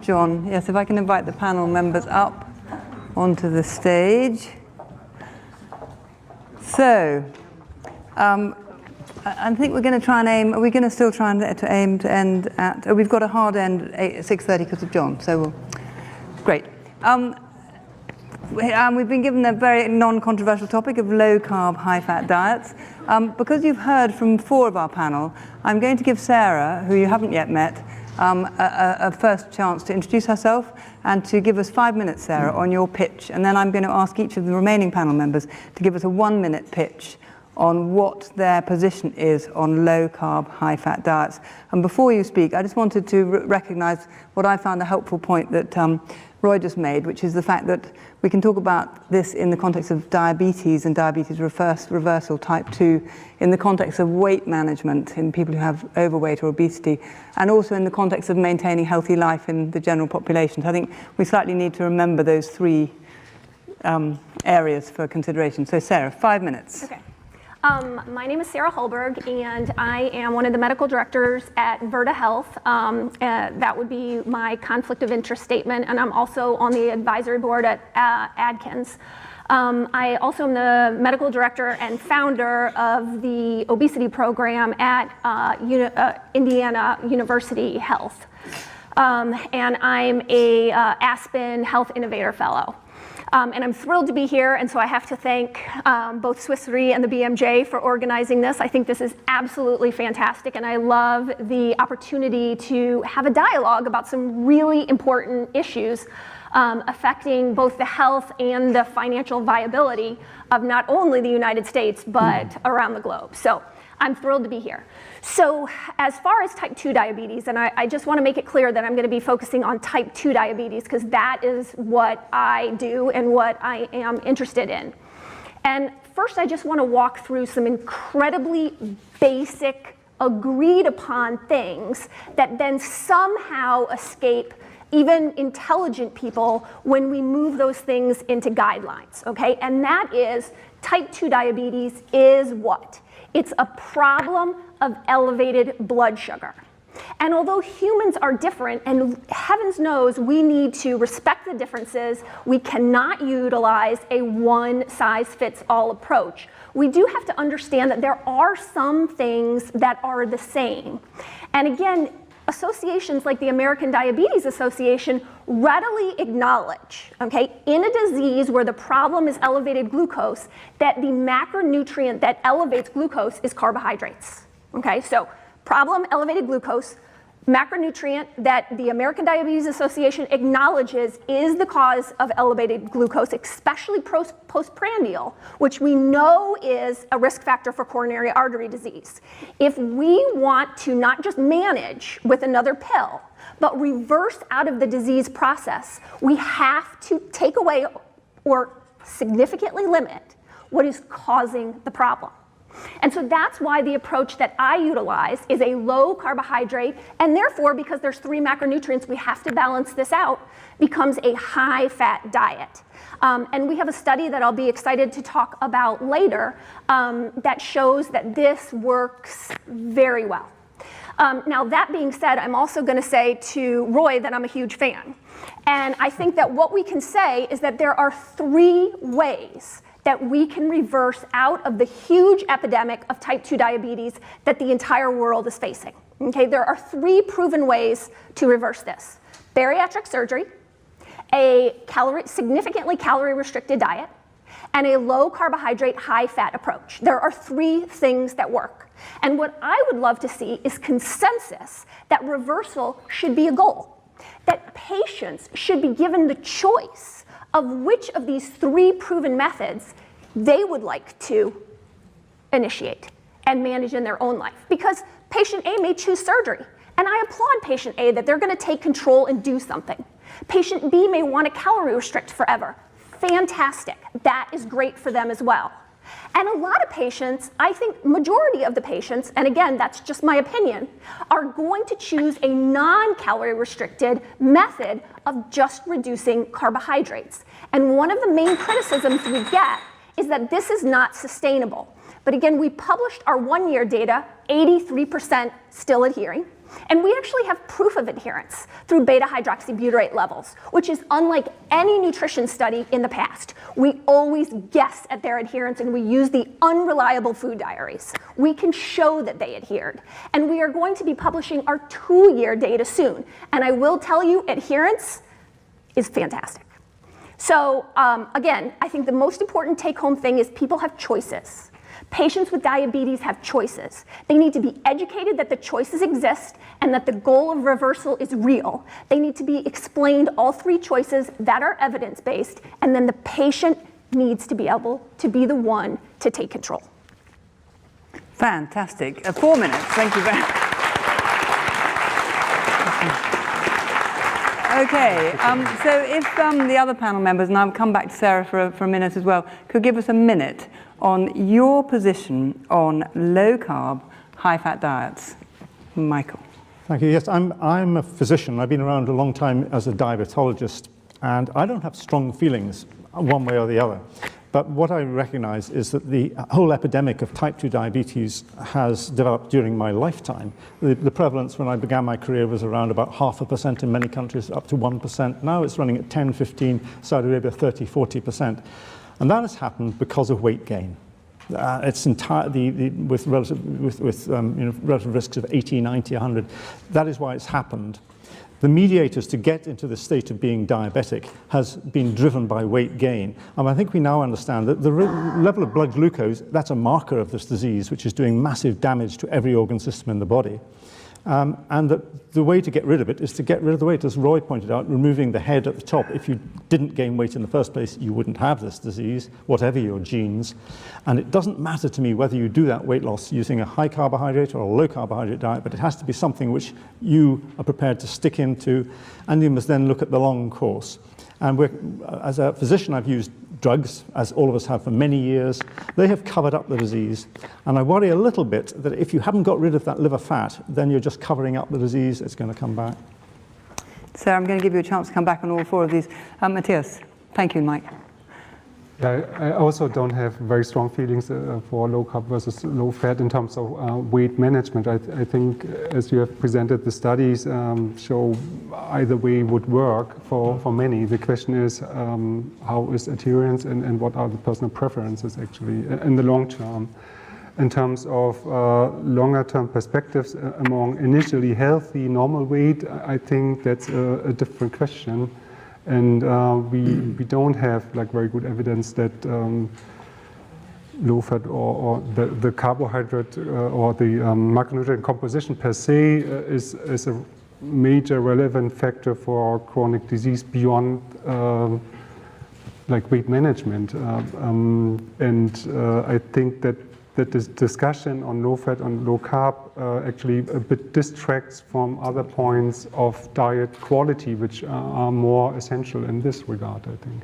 John, yes, if I can invite the panel members up onto the stage. So, I think we're going to try and aim, are we going to still try and aim to end at, oh, we've got a hard end at 6:30 because of John, so we'll, great. We've been given a very non-controversial topic of low-carb, high-fat diets. Because you've heard from 4 of our panel, I'm going to give Sarah, who you haven't yet met, a first chance to introduce herself and to give us 5 minutes, Sarah, on your pitch. And then I'm going to ask each of the remaining panel members to give us a 1-minute pitch on what their position is on low-carb, high-fat diets. And before you speak, I just wanted to recognize what I found a helpful point that Roy just made, which is the fact that we can talk about this in the context of diabetes and diabetes reversal type 2, in the context of weight management in people who have overweight or obesity, and also in the context of maintaining healthy life in the general population. So I think we slightly need to remember those 3 areas for consideration. So Sarah, 5 minutes. Okay. My name is Sarah Hallberg, and I am one of the medical directors at Virta Health. That would be my conflict of interest statement, and I'm also on the advisory board at Atkins. I also am the medical director and founder of the obesity program at Indiana University Health. And I'm a Aspen Health Innovator Fellow. And I'm thrilled to be here, and so I have to thank both Swiss Re and the BMJ for organizing this. I think this is absolutely fantastic, and I love the opportunity to have a dialogue about some really important issues affecting both the health and the financial viability of not only the United States, but around the globe. So I'm thrilled to be here. So as far as type 2 diabetes, and I just want to make it clear that I'm going to be focusing on type 2 diabetes because that is what I do and what I am interested in. And first, I just want to walk through some incredibly basic, agreed upon things that then somehow escape even intelligent people when we move those things into guidelines, okay? And that is, type 2 diabetes is what? It's a problem of elevated blood sugar. And although humans are different, and heavens knows we need to respect the differences, we cannot utilize a one-size-fits-all approach. We do have to understand that there are some things that are the same. And again, associations like the American Diabetes Association readily acknowledge, okay, in a disease where the problem is elevated glucose, that the macronutrient that elevates glucose is carbohydrates. Okay, so problem, elevated glucose, macronutrient that the American Diabetes Association acknowledges is the cause of elevated glucose, especially postprandial, which we know is a risk factor for coronary artery disease. If we want to not just manage with another pill, but reverse out of the disease process, we have to take away or significantly limit what is causing the problem. And so that's why the approach that I utilize is a low carbohydrate, and therefore, because there's 3 macronutrients, we have to balance this out, becomes a high fat diet. And we have a study that I'll be excited to talk about later that shows that this works very well. Now that being said, I'm also going to say to Roy that I'm a huge fan. And I think that what we can say is that there are 3 ways that we can reverse out of the huge epidemic of type 2 diabetes that the entire world is facing. Okay, there are 3 proven ways to reverse this: bariatric surgery, a significantly calorie-restricted diet, and a low carbohydrate, high fat approach. There are 3 things that work. And what I would love to see is consensus that reversal should be a goal, that patients should be given the choice of which of these 3 proven methods they would like to initiate and manage in their own life. Because patient A may choose surgery, and I applaud patient A that they're going to take control and do something. Patient B may want to calorie restrict forever. Fantastic. That is great for them as well. And a lot of patients, I think majority of the patients, and again, that's just my opinion, are going to choose a non-calorie restricted method of just reducing carbohydrates. And one of the main criticisms we get is that this is not sustainable. But again, we published our 1-year data, 83% still adhering. And we actually have proof of adherence through beta-hydroxybutyrate levels, which is unlike any nutrition study in the past. We always guess at their adherence, and we use the unreliable food diaries. We can show that they adhered. And we are going to be publishing our 2-year data soon. And I will tell you, adherence is fantastic. So again, I think the most important take-home thing is people have choices. Patients with diabetes have choices. They need to be educated that the choices exist and that the goal of reversal is real. They need to be explained all 3 choices that are evidence-based, and then the patient needs to be able to be the one to take control. Fantastic. 4 minutes. Thank you very much. Okay, so if the other panel members, and I'll come back to Sarah for a minute as well, could give us a minute on your position on low-carb, high-fat diets. Michael. Thank you. Yes, I'm a physician. I've been around a long time as a diabetologist, and I don't have strong feelings one way or the other. But what I recognize is that the whole epidemic of type 2 diabetes has developed during my lifetime. The prevalence when I began my career was around about 0.5% in many countries, up to 1%. Now it's running at 10, 15, Saudi Arabia 30, 40%. And that has happened because of weight gain. It's with relative risks of 80, 90, 100. That is why it's happened. The mediators to get into the state of being diabetic has been driven by weight gain. And I think we now understand that the level of blood glucose, that's a marker of this disease, which is doing massive damage to every organ system in the body. And that the way to get rid of it is to get rid of the weight, as Roy pointed out, removing the head at the top. If you didn't gain weight in the first place, you wouldn't have this disease, whatever your genes. And it doesn't matter to me whether you do that weight loss using a high carbohydrate or a low carbohydrate diet, but it has to be something which you are prepared to stick into, and you must then look at the long course. And as a physician, I've used drugs, as all of us have for many years. They have covered up the disease. And I worry a little bit that if you haven't got rid of that liver fat, then you're just covering up the disease. It's going to come back. Sarah, I'm going to give you a chance to come back on all 4 of these. Matthias, thank you, Mike. Yeah, I also don't have very strong feelings for low carb versus low fat in terms of weight management. I think, as you have presented, the studies show either way would work for many. The question is, how is adherence and what are the personal preferences actually in the long term? In terms of longer term perspectives among initially healthy, normal weight, I think that's a different question. And we don't have very good evidence that low fat or the carbohydrate or the macronutrient composition per se is a major relevant factor for chronic disease beyond weight management. I think that this discussion on low fat and low carb actually a bit distracts from other points of diet quality, which are more essential in this regard, I think.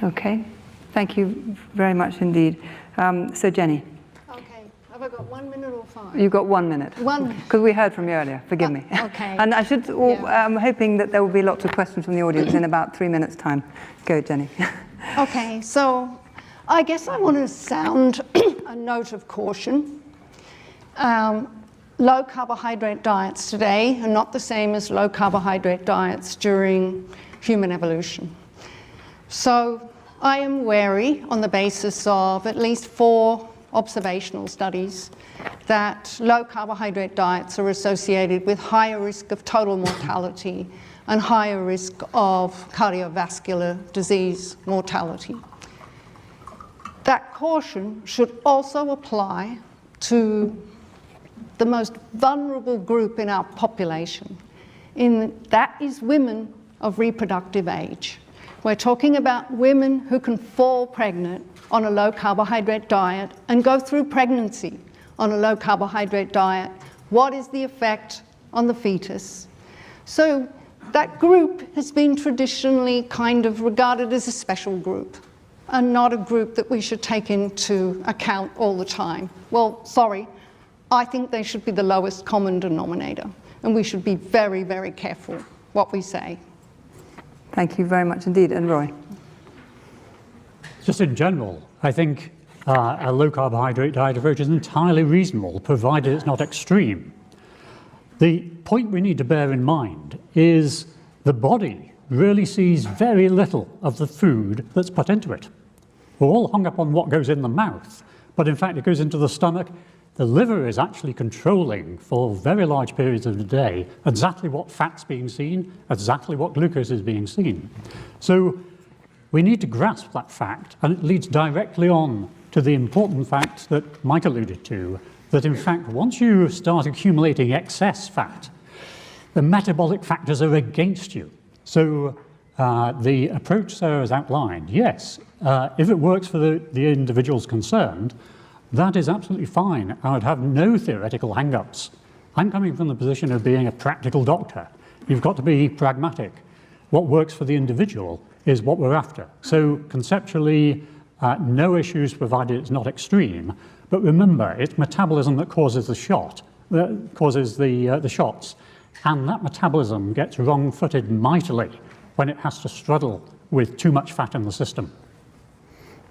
Okay, thank you very much indeed. So Jenny. Okay, have I got 1 minute or 5? You've got 1 minute. 1 minute. Because we heard from you earlier, forgive me. Okay. And I should, I'm hoping that there will be lots of questions from the audience in about 3 minutes' time. Go, Jenny. Okay, so I guess I want to sound a note of caution. Low carbohydrate diets today are not the same as low carbohydrate diets during human evolution. So I am wary on the basis of at least 4 observational studies that low carbohydrate diets are associated with higher risk of total mortality and higher risk of cardiovascular disease mortality. That caution should also apply to the most vulnerable group in our population, that is women of reproductive age. We're talking about women who can fall pregnant on a low carbohydrate diet and go through pregnancy on a low carbohydrate diet. What is the effect on the fetus? So that group has been traditionally kind of regarded as a special group and not a group that we should take into account all the time. Well, sorry, I think they should be the lowest common denominator, and we should be very, very careful what we say. Thank you very much indeed. And Roy? Just in general, I think a low carbohydrate diet approach is entirely reasonable, provided it's not extreme. The point we need to bear in mind is the body really sees very little of the food that's put into it. We're all hung up on what goes in the mouth, but in fact it goes into the stomach. The liver is actually controlling for very large periods of the day exactly what fat's being seen, exactly what glucose is being seen. So we need to grasp that fact, and it leads directly on to the important fact that Mike alluded to, that in fact once you start accumulating excess fat, the metabolic factors are against you. So the approach Sarah has outlined, yes, if it works for the individuals concerned, that is absolutely fine. I would have no theoretical hang-ups. I'm coming from the position of being a practical doctor. You've got to be pragmatic. What works for the individual is what we're after. So conceptually, no issues provided it's not extreme. But remember, it's metabolism that causes the shot, causes the shots. And that metabolism gets wrong-footed mightily when it has to struggle with too much fat in the system.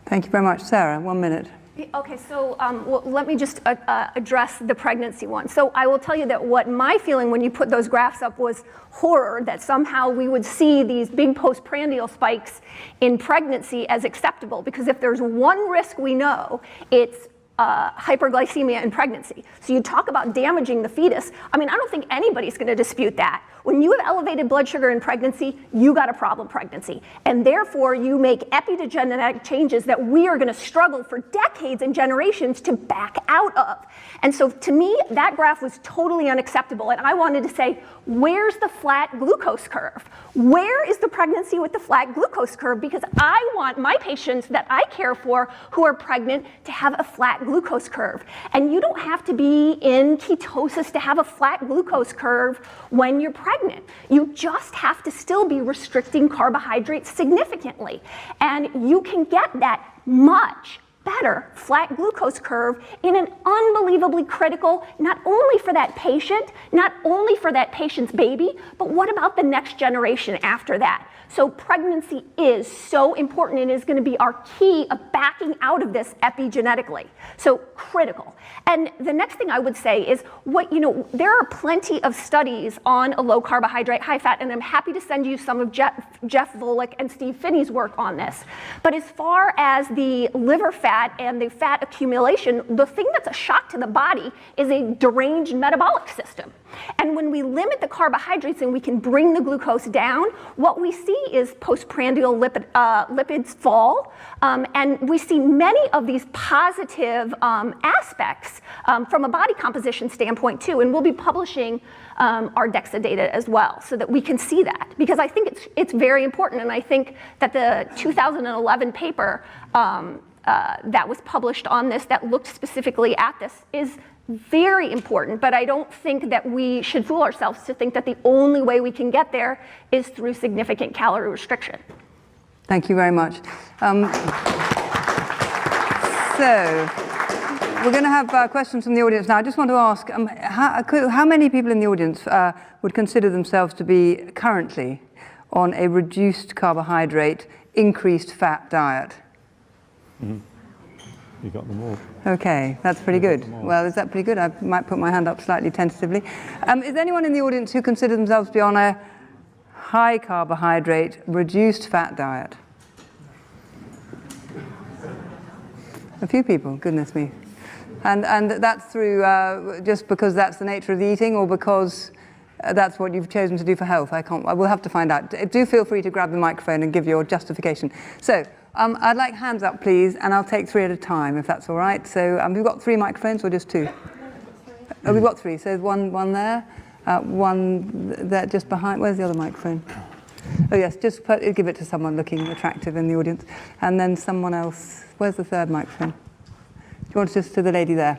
Thank you very much. Sarah, 1 minute. Okay, so well, let me just address the pregnancy one. So I will tell you that what my feeling when you put those graphs up was horror, that somehow we would see these big postprandial spikes in pregnancy as acceptable, because if there's one risk we know, it's hyperglycemia in pregnancy. So you talk about damaging the fetus. I mean, I don't think anybody's going to dispute that. When you have elevated blood sugar in pregnancy, you got a problem pregnancy. And therefore, you make epigenetic changes that we are going to struggle for decades and generations to back out of. And so to me, that graph was totally unacceptable. And I wanted to say, where's the flat glucose curve? Where is the pregnancy with the flat glucose curve? Because I want my patients that I care for who are pregnant to have a flat glucose curve. And you don't have to be in ketosis to have a flat glucose curve when you're pregnant. You just have to still be restricting carbohydrates significantly. And you can get that much better flat glucose curve in an unbelievably critical, not only for that patient, not only for that patient's baby, but what about the next generation after that? So pregnancy is so important and is going to be our key of backing out of this epigenetically. So critical. And the next thing I would say is there are plenty of studies on a low carbohydrate, high fat, and I'm happy to send you some of Jeff Volek and Steve Finney's work on this. But as far as the liver fat and the fat accumulation, the thing that's a shock to the body is a deranged metabolic system. And when we limit the carbohydrates and we can bring the glucose down, what we see is postprandial lipids fall. And we see many of these positive aspects from a body composition standpoint too. And we'll be publishing our DEXA data as well so that we can see that. Because I think it's very important. And I think that the 2011 paper that was published on this that looked specifically at this is very important, but I don't think that we should fool ourselves to think that the only way we can get there is through significant calorie restriction. Thank you very much. So we're going to have questions from the audience now. I just want to ask, how many people in the audience would consider themselves to be currently on a reduced carbohydrate, increased fat diet? Mm-hmm. You got them all. Okay, that's pretty good. Well, is that pretty good? I might put my hand up slightly tentatively. Is anyone in the audience who considers themselves to be on a high carbohydrate, reduced fat diet? A few people, goodness me. And that's through just because that's the nature of the eating, or because that's what you've chosen to do for health? I will have to find out. Do feel free to grab the microphone and give your justification. So I'd like hands up, please, and I'll take 3 at a time, if that's all right. So we've got 3 microphones or just 2? Oh, we've got 3. So there's one there, one there just behind. Where's the other microphone? Oh, yes, just give it to someone looking attractive in the audience. And then someone else. Where's the 3rd microphone? Do you want to just to the lady there?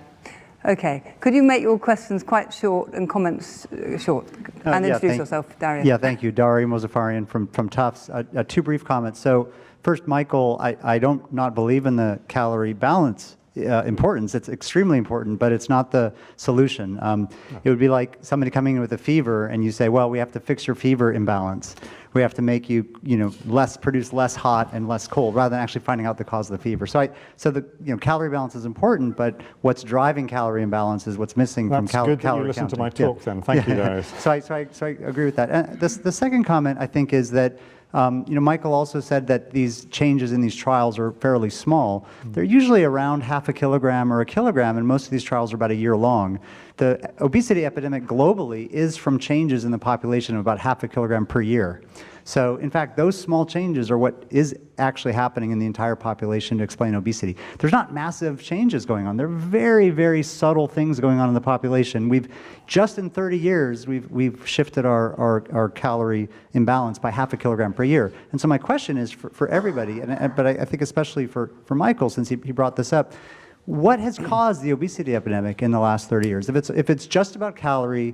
Okay. Could you make your questions quite short and comments short? And introduce yourself, Daria. Yeah, thank you. Daria Mozaffarian from Tufts. 2 brief comments. So first, Michael, I don't not believe in the calorie balance importance. It's extremely important, but it's not the solution. It would be like somebody coming in with a fever and you say, well, we have to fix your fever imbalance. We have to make you, produce less hot and less cold, rather than actually finding out the cause of the fever. So the calorie balance is important, but what's driving calorie imbalance is what's missing from calorie counting. That's good that you listened to my talk then. Thank you, Darius. So I agree with that. And the second comment, I think, is that Michael also said that these changes in these trials are fairly small. They're usually around half a kilogram or a kilogram, and most of these trials are about a year long. The obesity epidemic globally is from changes in the population of about half a kilogram per year. So, in fact, those small changes are what is actually happening in the entire population to explain obesity. There's not massive changes going on. There are very, very subtle things going on in the population. Just in 30 years, we've shifted our calorie imbalance by half a kilogram per year. And so my question is for everybody, but I think especially for Michael, since he brought this up, what has caused the obesity epidemic in the last 30 years? If it's just about calories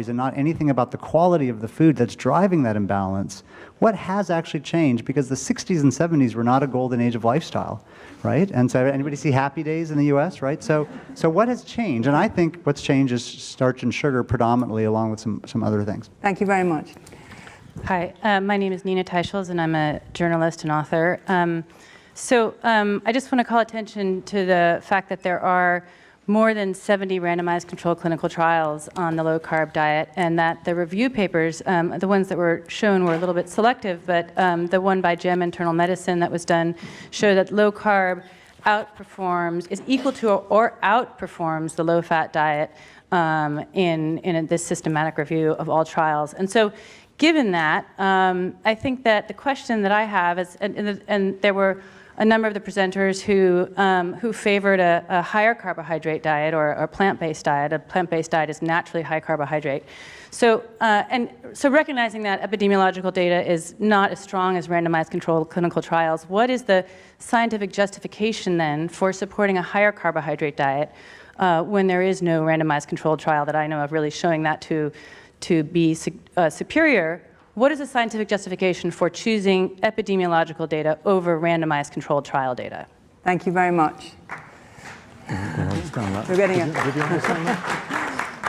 and not anything about the quality of the food that's driving that imbalance, what has actually changed? Because the 60s and 70s were not a golden age of lifestyle, right? And so anybody see Happy Days in the US, right? So what has changed? And I think what's changed is starch and sugar predominantly, along with some other things. Thank you very much. Hi, my name is Nina Teicholz, and I'm a journalist and author. I just want to call attention to the fact that there are more than 70 randomized controlled clinical trials on the low-carb diet, and that the review papers, the ones that were shown were a little bit selective, but the one by GEM Internal Medicine that was done showed that low-carb is equal to or outperforms the low-fat diet in this systematic review of all trials. And so, given that, I think that the question that I have is, and there were a number of the presenters who favored a higher carbohydrate diet or a plant-based diet. A plant-based diet is naturally high carbohydrate. So recognizing that epidemiological data is not as strong as randomized controlled clinical trials, what is the scientific justification then for supporting a higher carbohydrate diet when there is no randomized controlled trial that I know of really showing that to be superior? What is the scientific justification for choosing epidemiological data over randomized controlled trial data? Thank you very much. We're getting it.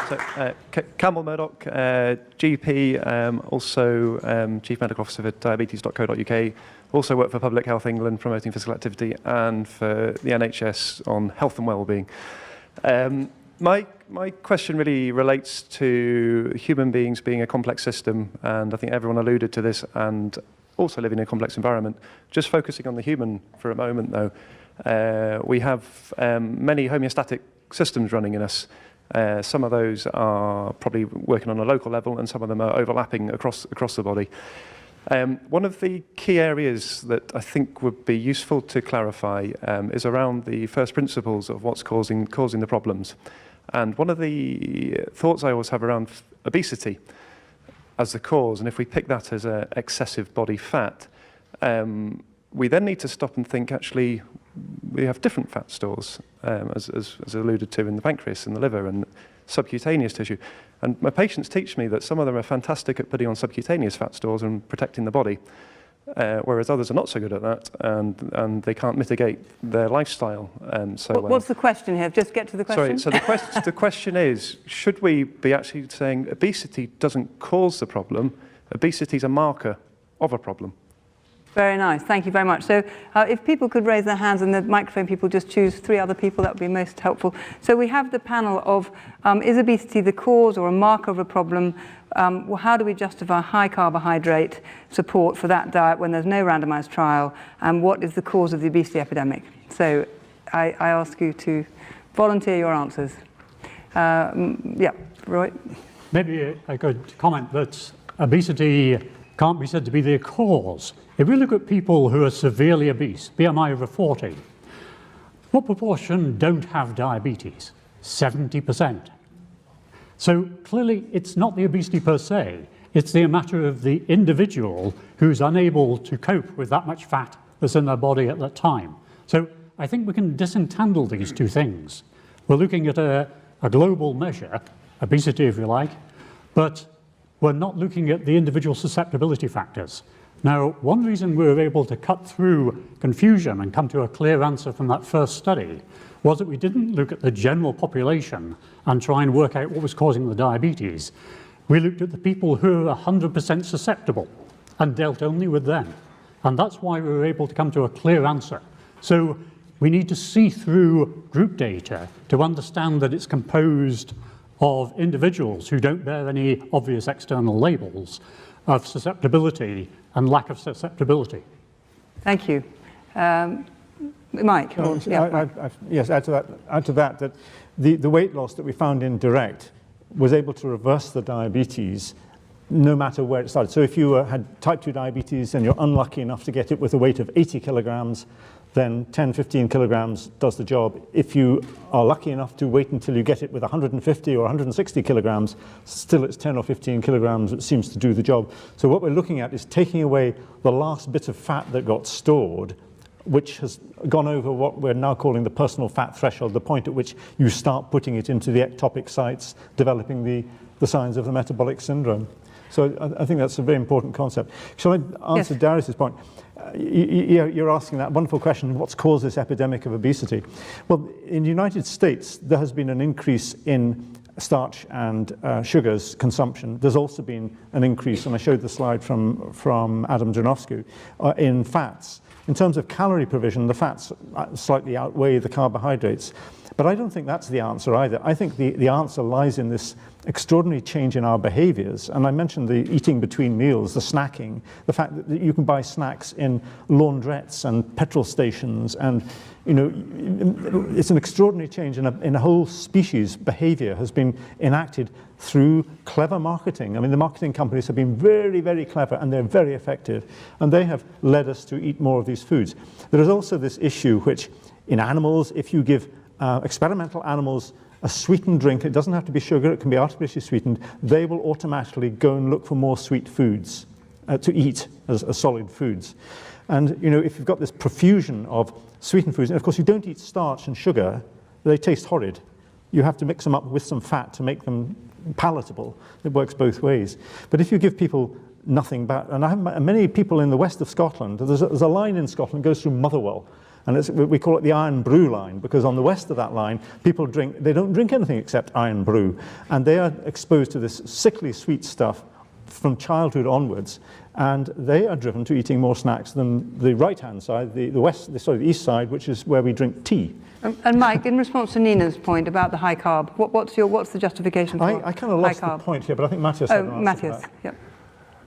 So, Campbell Murdoch, GP, also Chief Medical Officer for diabetes.co.uk, also work for Public Health England promoting physical activity, and for the NHS on health and well-being. My question really relates to human beings being a complex system, and I think everyone alluded to this, and also living in a complex environment. Just focusing on the human for a moment, though, we have many homeostatic systems running in us. Some of those are probably working on a local level, and some of them are overlapping across the body. One of the key areas that I think would be useful to clarify is around the first principles of what's causing the problems. And one of the thoughts I always have around obesity as the cause, and if we pick that as excessive body fat, we then need to stop and think, actually, we have different fat stores, as alluded to in the pancreas and the liver and subcutaneous tissue. And my patients teach me that some of them are fantastic at putting on subcutaneous fat stores and protecting the body, whereas others are not so good at that, and they can't mitigate their lifestyle so well. What's the question here? Just get to the question. Sorry, so the question is, should we be actually saying obesity doesn't cause the problem, obesity is a marker of a problem? Very nice. Thank you very much. So if people could raise their hands and the microphone people just choose 3 other people, that would be most helpful. So we have the panel of, is obesity the cause or a marker of a problem? Well, how do we justify high carbohydrate support for that diet when there's no randomized trial? And what is the cause of the obesity epidemic? So I ask you to volunteer your answers. Yeah, Roy? Maybe I could comment that obesity can't be said to be the cause. If we look at people who are severely obese, BMI over 40, what proportion don't have diabetes? 70%. So clearly it's not the obesity per se, it's the matter of the individual who's unable to cope with that much fat that's in their body at that time. So I think we can disentangle these two things. We're looking at a global measure, obesity if you like, but we're not looking at the individual susceptibility factors. Now, one reason we were able to cut through confusion and come to a clear answer from that first study was that we didn't look at the general population and try and work out what was causing the diabetes. We looked at the people who are 100% susceptible and dealt only with them. And that's why we were able to come to a clear answer. So we need to see through group data to understand that it's composed of individuals who don't bear any obvious external labels of susceptibility and lack of susceptibility. Thank you. Mike? Yes, add to that the weight loss that we found in DIRECT was able to reverse the diabetes no matter where it started. So if you had type 2 diabetes and you're unlucky enough to get it with a weight of 80 kilograms, then 10, 15 kilograms does the job. If you are lucky enough to wait until you get it with 150 or 160 kilograms, still it's 10 or 15 kilograms that seems to do the job. So what we're looking at is taking away the last bit of fat that got stored, which has gone over what we're now calling the personal fat threshold, the point at which you start putting it into the ectopic sites, developing the signs of the metabolic syndrome. So I think that's a very important concept. Shall I answer Darius's point? You're asking that wonderful question, what's caused this epidemic of obesity? Well, in the United States, there has been an increase in starch and sugars consumption. There's also been an increase, and I showed the slide from Adam Janowski, in fats. In terms of calorie provision, the fats slightly outweigh the carbohydrates. But I don't think that's the answer either. I think the answer lies in this extraordinary change in our behaviors. And I mentioned the eating between meals, the snacking, the fact that you can buy snacks in laundrettes and petrol stations. And, you know, it's an extraordinary change in a whole species. Behavior has been enacted through clever marketing. I mean, the marketing companies have been very, very clever, and they're very effective. And they have led us to eat more of these foods. There is also this issue which, in animals, if you give experimental animals a sweetened drink, it doesn't have to be sugar, it can be artificially sweetened, they will automatically go and look for more sweet foods to eat as solid foods. And you know, if you've got this profusion of sweetened foods, and of course you don't eat starch and sugar, they taste horrid. You have to mix them up with some fat to make them palatable. It works both ways. But if you give people nothing but, and I have many people in the west of Scotland, there's a line in Scotland that goes through Motherwell, and we call it the iron brew line, because on the west of that line, people they don't drink anything except iron brew. And they are exposed to this sickly sweet stuff from childhood onwards, and they are driven to eating more snacks than the right-hand side, the east side, which is where we drink tea. And Mike, in response to Nina's point about the high carb, what's the justification for I kind of lost the point here, but I think Matthias had an answer Matthias, to that. yep.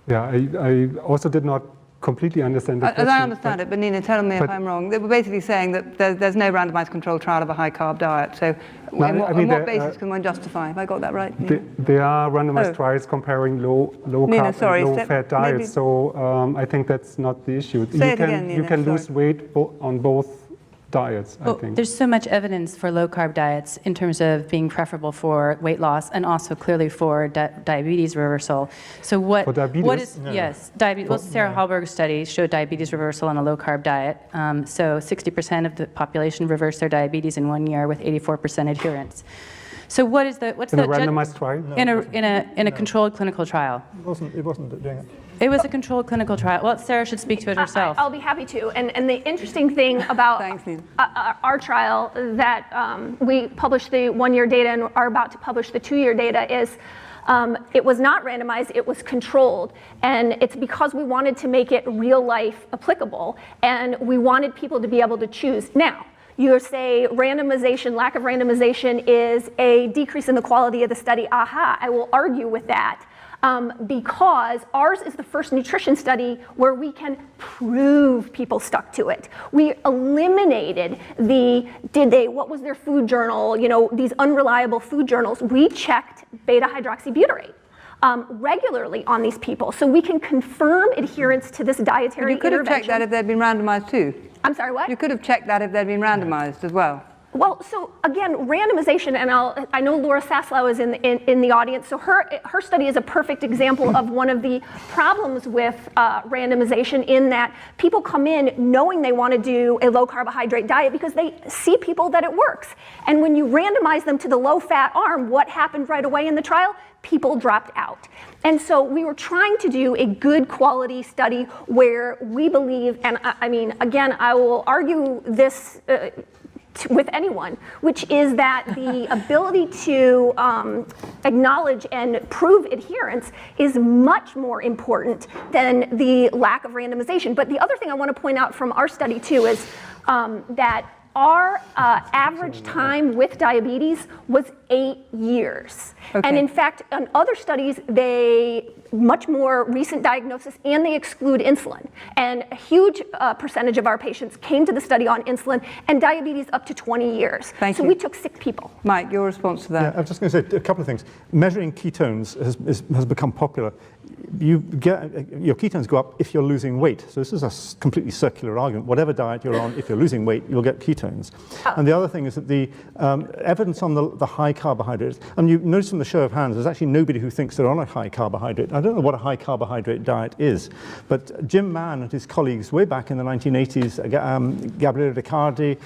Yeah, I also did not completely understand the question. As I understand it, but Nina, tell me if I'm wrong. They were basically saying that there's no randomized controlled trial of a high-carb diet. So on what basis can one justify? Have I got that right? There are randomized trials comparing low-carb and low-fat diets, so I think that's not the issue. You can lose weight on both diets, I think. There's so much evidence for low-carb diets in terms of being preferable for weight loss and also clearly for diabetes reversal. So what is, yes, diabetes, well, Sarah Hallberg's study showed diabetes reversal on a low-carb diet. So 60% of the population reversed their diabetes in 1 year with 84% adherence. So what's the randomized trial? In a controlled clinical trial? It wasn't doing it. It was a controlled clinical trial. Well, Sarah should speak to it herself. I'll be happy to. And the interesting thing about our trial that we published the 1-year data and are about to publish the 2-year data is it was not randomized, it was controlled. And it's because we wanted to make it real life applicable, and we wanted people to be able to choose. Now, you say randomization, lack of randomization is a decrease in the quality of the study. Aha, I will argue with that. Because ours is the first nutrition study where we can prove people stuck to it. We eliminated what was their food journal, you know, these unreliable food journals. We checked beta-hydroxybutyrate regularly on these people, so we can confirm adherence to this dietary intervention. You could have checked that if they'd been randomized too. I'm sorry, what? You could have checked that if they'd been randomized as well. Well, so again, randomization, and I know Laura Saslow is in the audience, so her study is a perfect example of one of the problems with randomization, in that people come in knowing they want to do a low carbohydrate diet because they see people that it works. And when you randomize them to the low fat arm, what happened right away in the trial? people dropped out. And so we were trying to do a good quality study where we believe, and I mean, again, I will argue this with anyone, which is that the ability to acknowledge and prove adherence is much more important than the lack of randomization. But the other thing I want to point out from our study too is that our average time with diabetes was 8 years. Okay. And in fact, on other studies, they much more recent diagnosis, and they exclude insulin. And a huge percentage of our patients came to the study on insulin, and diabetes up to 20 years. Thank you. So we took sick people. Mike, your response to that? Yeah, I was just going to say a couple of things. Measuring ketones has become popular. Your ketones go up if you're losing weight. So this is a completely circular argument. Whatever diet you're on, if you're losing weight, you'll get ketones. And the other thing is that the evidence on the high carbohydrates, and you notice from the show of hands, there's actually nobody who thinks they're on a high carbohydrate. I don't know what a high carbohydrate diet is, but Jim Mann and his colleagues way back in the 1980s, Gabriele Riccardi,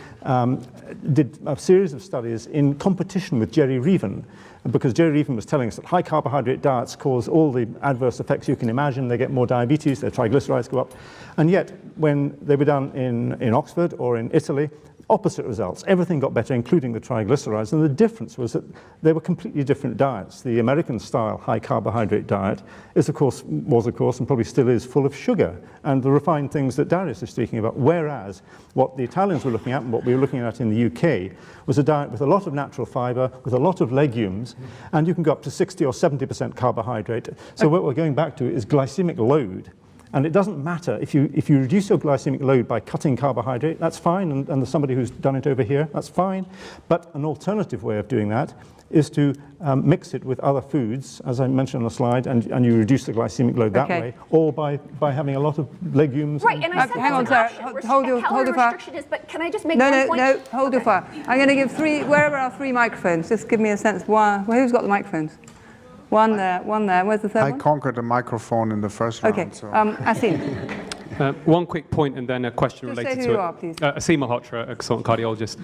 did a series of studies in competition with Jerry Reven, because Jerry Reven was telling us that high carbohydrate diets cause all the adverse effects you can imagine. They get more diabetes, their triglycerides go up. And yet, when they were done in Oxford or in Italy, opposite results. Everything got better, including the triglycerides. And the difference was that they were completely different diets. The American-style high-carbohydrate diet was, of course, and probably still is, full of sugar and the refined things that Darius is speaking about. Whereas what the Italians were looking at and what we were looking at in the UK was a diet with a lot of natural fiber, with a lot of legumes, and you can go up to 60 or 70% carbohydrate. So what we're going back to is glycemic load. And it doesn't matter if you reduce your glycemic load by cutting carbohydrate, that's fine, and there's somebody who's done it over here, that's fine. But an alternative way of doing that is to mix it with other foods, as I mentioned on the slide, and you reduce the glycemic load that way, or by having a lot of legumes. Right, and I said hang on, Sarah, hold your fire. Restriction is, but can I just make one point? No, hold your fire. I'm going to give wherever our 3 microphones, just give me a sense, who's got the microphones? One there. Where's the third one? I conquered a microphone in the first round. Okay, So. Asim. One quick point and then a question Just related say who to you it. are, please. Asim Malhotra, a consultant cardiologist.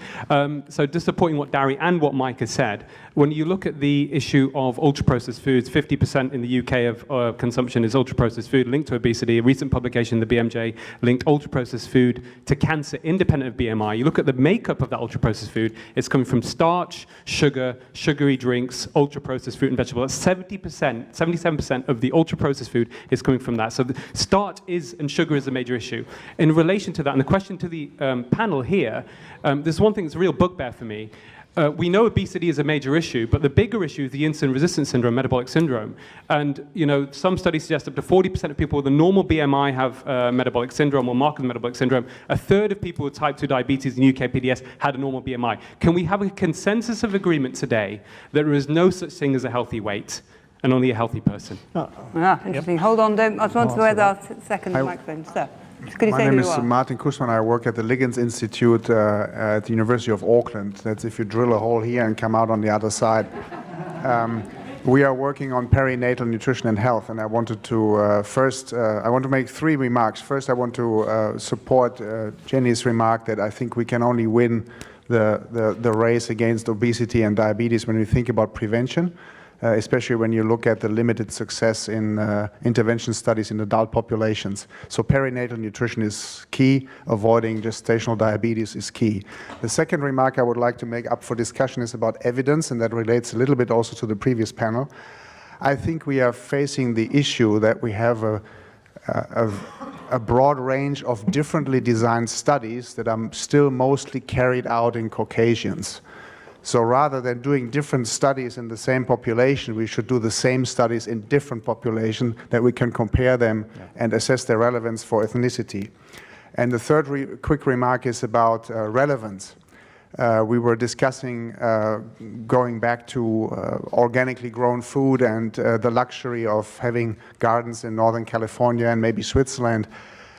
So just supporting what Darry and what Mike has said, when you look at the issue of ultra-processed foods, 50% in the UK of consumption is ultra-processed food linked to obesity. A recent publication, the BMJ, linked ultra-processed food to cancer independent of BMI. You look at the makeup of that ultra-processed food, it's coming from starch, sugar, sugary drinks, ultra-processed fruit and vegetables. That's 70%, 77% of the ultra-processed food is coming from that. So the starch and sugar is a major issue. In relation to that, and the question to the panel here, there's one thing that's a real bugbear for me. We know obesity is a major issue, but the bigger issue is the insulin resistance syndrome, metabolic syndrome. And some studies suggest up to 40% of people with a normal BMI have metabolic syndrome or markers of metabolic syndrome. A third of people with type 2 diabetes in UK PDS had a normal BMI. Can we have a consensus of agreement today that there is no such thing as a healthy weight and only a healthy person? Interesting. Hold on, I just want to wear our second microphone. Sir, could you say who you are? My name is Martin Kussmann. I work at the Liggins Institute at the University of Auckland. That's if you drill a hole here and come out on the other side. We are working on perinatal nutrition and health, and I wanted to I want to make 3 remarks. First, I want to support Jenny's remark that I think we can only win the race against obesity and diabetes when we think about prevention. Especially when you look at the limited success in intervention studies in adult populations. So perinatal nutrition is key, avoiding gestational diabetes is key. The second remark I would like to make up for discussion is about evidence, and that relates a little bit also to the previous panel. I think we are facing the issue that we have a broad range of differently designed studies that are still mostly carried out in Caucasians. So rather than doing different studies in the same population, we should do the same studies in different populations that we can compare them and assess their relevance for ethnicity. And the third quick remark is about relevance. We were discussing going back to organically grown food and the luxury of having gardens in Northern California and maybe Switzerland.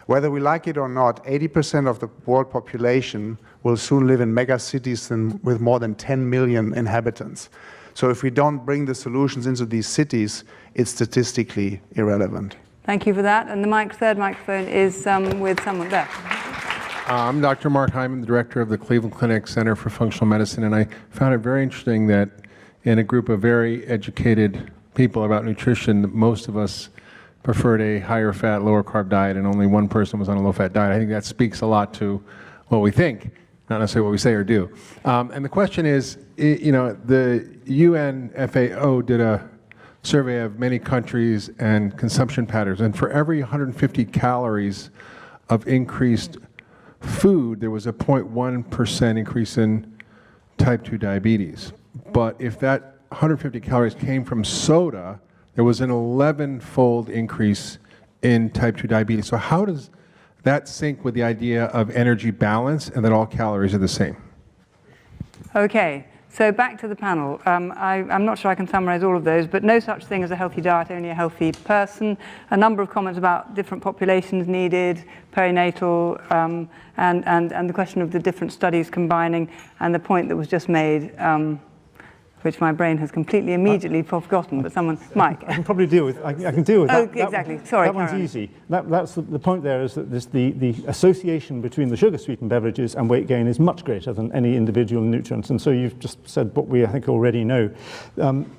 Whether we like it or not, 80% of the world population will soon live in mega cities with more than 10 million inhabitants. So if we don't bring the solutions into these cities, it's statistically irrelevant. Thank you for that. And the third microphone is with someone there. I'm Dr. Mark Hyman, the director of the Cleveland Clinic Center for Functional Medicine, and I found it very interesting that in a group of very educated people about nutrition, most of us preferred a higher fat, lower carb diet, and only one person was on a low fat diet. I think that speaks a lot to what we think, not necessarily what we say or do. And the question is, you know, the UN FAO did a survey of many countries and consumption patterns, and for every 150 calories of increased food, there was a 0.1% increase in type 2 diabetes. But if that 150 calories came from soda, there was an 11-fold increase in type 2 diabetes. So how does that sync with the idea of energy balance and that all calories are the same? Okay, so back to the panel. I'm not sure I can summarize all of those, but no such thing as a healthy diet, only a healthy person. A number of comments about different populations needed, perinatal, and the question of the different studies combining, and the point that was just made, which my brain has completely immediately forgotten, but someone, Mike. I can probably deal with, I can deal with Oh, that. exactly, sorry. That one's easy. That's the point there is that the association between the sugar-sweetened beverages and weight gain is much greater than any individual nutrients. And so you've just said what we, I think, already know.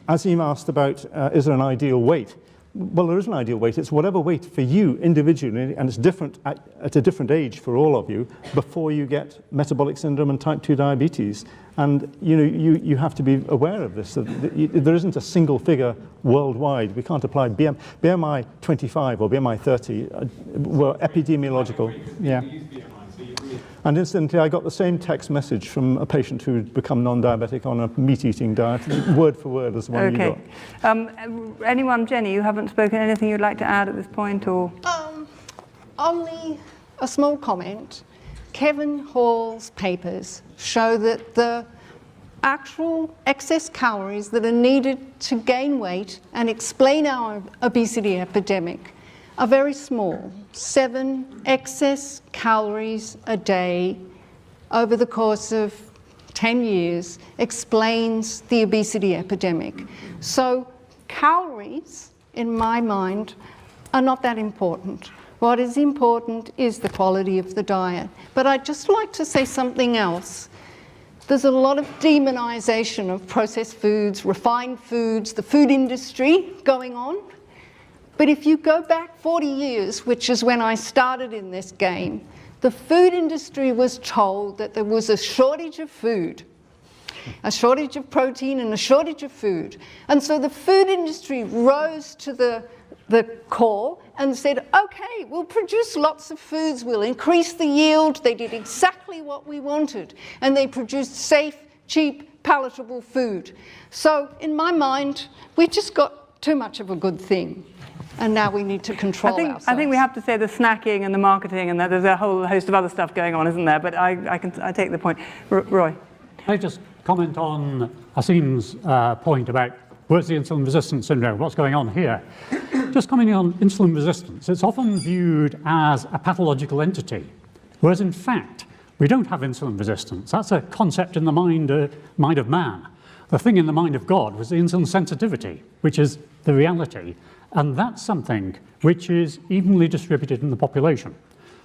Azim asked about, is there an ideal weight? Well, there is an ideal weight. It's whatever weight for you individually, and it's different at a different age for all of you, before you get metabolic syndrome and type 2 diabetes. And you know, you have to be aware of this. There isn't a single figure worldwide. We can't apply BMI 25 or BMI 30 were epidemiological. Yeah. And incidentally, I got the same text message from a patient who'd become non-diabetic on a meat-eating diet, word for word as the one you got. Anyone, Jenny, you haven't spoken, anything you'd like to add at this point? Or? Only a small comment. Kevin Hall's papers show that the actual excess calories that are needed to gain weight and explain our obesity epidemic are very small. 7 excess calories a day over the course of 10 years explains the obesity epidemic. So calories, in my mind, are not that important. What is important is the quality of the diet. But I'd just like to say something else. There's a lot of demonization of processed foods, refined foods, the food industry going on. But if you go back 40 years, which is when I started in this game, the food industry was told that there was a shortage of food, a shortage of protein and a shortage of food. And so the food industry rose to the call and said, okay, we'll produce lots of foods, we'll increase the yield. They did exactly what we wanted. And they produced safe, cheap, palatable food. So in my mind, we just got too much of a good thing. And now we need to control ourselves. I think we have to say the snacking and the marketing, and that there's a whole host of other stuff going on, isn't there? But I take the point. Roy. I just comment on Asim's point about where's the insulin resistance syndrome, what's going on here. Just commenting on insulin resistance, it's often viewed as a pathological entity, whereas in fact, we don't have insulin resistance. That's a concept in the mind of man. The thing in the mind of God was the insulin sensitivity, which is the reality. And that's something which is evenly distributed in the population.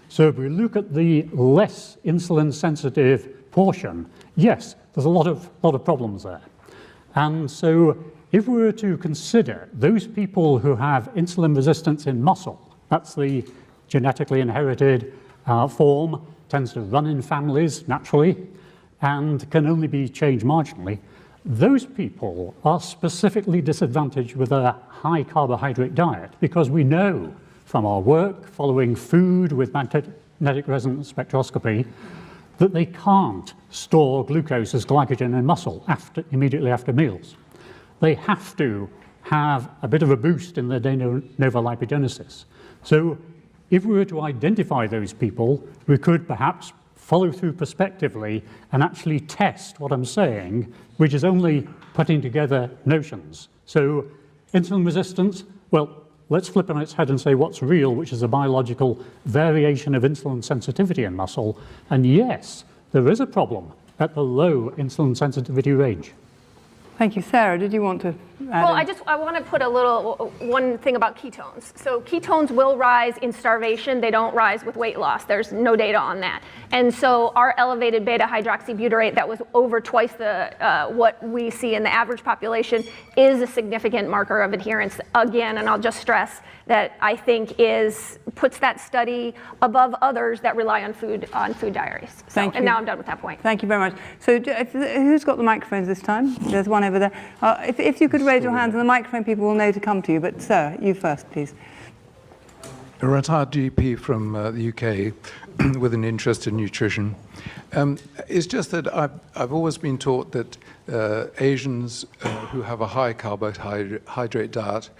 So if we look at the less insulin sensitive portion, yes, there's a lot of problems there. And so if we were to consider those people who have insulin resistance in muscle, that's the genetically inherited form, tends to run in families naturally, and can only be changed marginally, those people are specifically disadvantaged with a high carbohydrate diet, because we know from our work following food with magnetic resonance spectroscopy that they can't store glucose as glycogen in muscle immediately after meals. They have to have a bit of a boost in their de novo lipogenesis. So if we were to identify those people, we could perhaps follow through prospectively and actually test what I'm saying, which is only putting together notions. So insulin resistance, well, let's flip it on its head and say what's real, which is a biological variation of insulin sensitivity in muscle. And yes, there is a problem at the low insulin sensitivity range. Thank you. Sarah, did you want to Well, I want to put one thing about ketones. So ketones will rise in starvation. They don't rise with weight loss. There's no data on that. And so our elevated beta hydroxybutyrate that was over twice what we see in the average population is a significant marker of adherence. Again, and I'll just stress that I think puts that study above others that rely on food diaries. So, Thank you. And now I'm done with that point. Thank you very much. So who's got the microphones this time? There's one over there. If you could raise your hands, and the microphone people will know to come to you. But sir, you first, please. A retired GP from the UK with an interest in nutrition. It's just that I've always been taught that Asians who have a high carbohydrate diet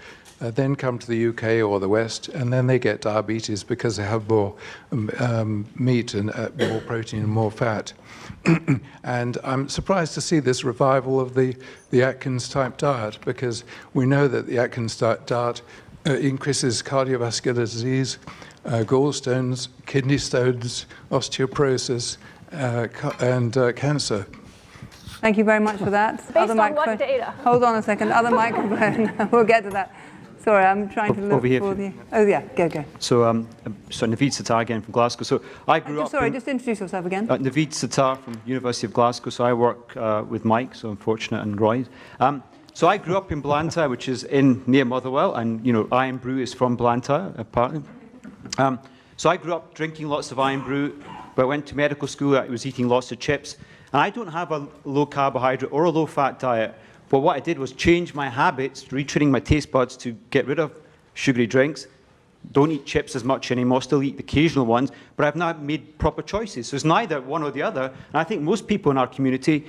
then come to the UK or the West, and then they get diabetes because they have more meat and more protein and more fat. And I'm surprised to see this revival of the Atkins type diet, because we know that the Atkins diet increases cardiovascular disease, gallstones, kidney stones, osteoporosis, and cancer. Thank you very much for that. Based on what data? Hold on a second. Other microphone. We'll get to that. Sorry, I'm trying to look over here for the... Oh, yeah, go. So, Naveed Sattar again from Glasgow. So I grew up... Sorry, just introduce yourself again. Naveed Sattar from University of Glasgow. So I work with Mike, so I'm fortunate, and Roy. So I grew up in Blantyre, which is near Motherwell, and Iron Brew is from Blantyre, apparently. So I grew up drinking lots of Iron Brew, but I went to medical school. I was eating lots of chips, and I don't have a low carbohydrate or a low fat diet. But what I did was change my habits, retraining my taste buds to get rid of sugary drinks. Don't eat chips as much anymore, still eat the occasional ones, but I've now made proper choices. So it's neither one or the other. And I think most people in our community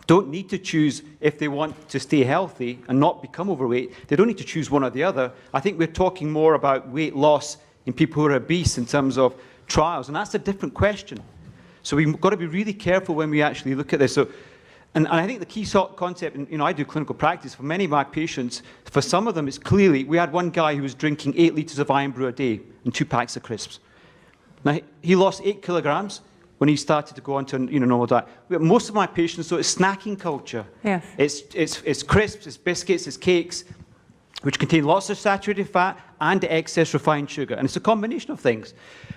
don't need to choose if they want to stay healthy and not become overweight. They don't need to choose one or the other. I think we're talking more about weight loss in people who are obese in terms of trials, and that's a different question. So we've got to be really careful when we actually look at this. So, and I think the key concept, and I do clinical practice, for many of my patients, for some of them it's clearly, we had one guy who was drinking 8 litres of Iron Brew a day and 2 packs of crisps. Now, he lost 8 kilograms when he started to go on to a normal diet. Most of my patients, so it's snacking culture. Yes. It's crisps, it's biscuits, it's cakes, which contain lots of saturated fat and excess refined sugar. And it's a combination of things.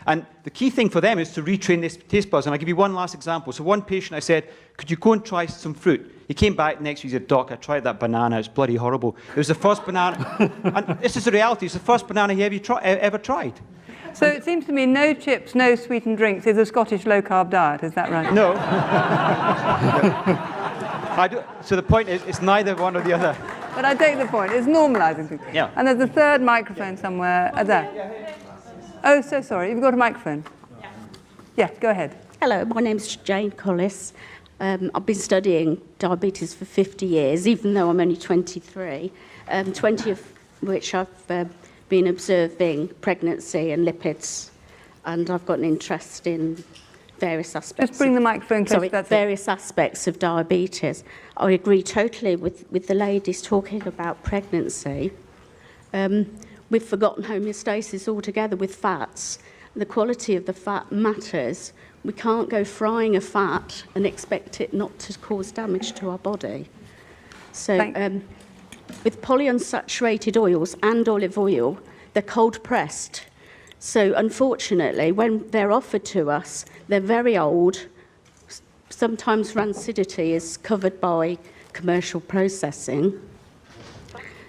And the key thing for them is to retrain this taste buds. And I'll give you one last example. So one patient, I said, could you go and try some fruit? He came back next week, he said, Doc, I tried that banana, it's bloody horrible. It was the first banana, and this is the reality, it's the first banana he ever tried. So it seems to me no chips, no sweetened drinks is a Scottish low-carb diet, is that right? No. So the point is, it's neither one or the other. But I take the point, it's normalising things. Yeah. And there's a third microphone somewhere. There. Oh, so sorry, you've got a microphone. Yeah, go ahead. Hello, my name's Jane Collis. I've been studying diabetes for 50 years, even though I'm only 23, 20 of which I've been observing pregnancy and lipids, and I've got an interest in various aspects. Just bring the microphone closer. Sorry, various aspects of diabetes. I agree totally with the ladies talking about pregnancy. We've forgotten homeostasis altogether with fats. The quality of the fat matters. We can't go frying a fat and expect it not to cause damage to our body. So with polyunsaturated oils and olive oil, they're cold pressed. So unfortunately, when they're offered to us, they're very old. Sometimes rancidity is covered by commercial processing.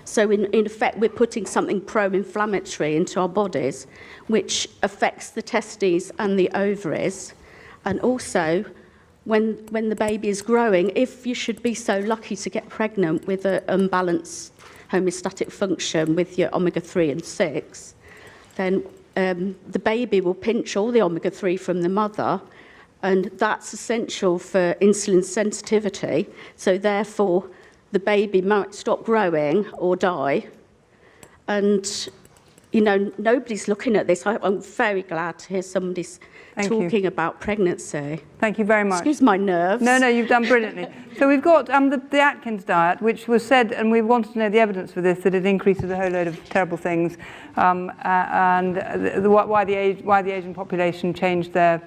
So in effect, we're putting something pro-inflammatory into our bodies, which affects the testes and the ovaries. And also, when the baby is growing, if you should be so lucky to get pregnant with an unbalanced homeostatic function with your omega-3 and 6, then the baby will pinch all the omega-3 from the mother, and that's essential for insulin sensitivity. So therefore, the baby might stop growing or die. And, nobody's looking at this. I'm very glad to hear somebody's talking about pregnancy. Thank you very much. Excuse my nerves. No, you've done brilliantly. So we've got the Atkins diet, which was said, and we wanted to know the evidence for this, that it increases a whole load of terrible things, and why the Asian population changed their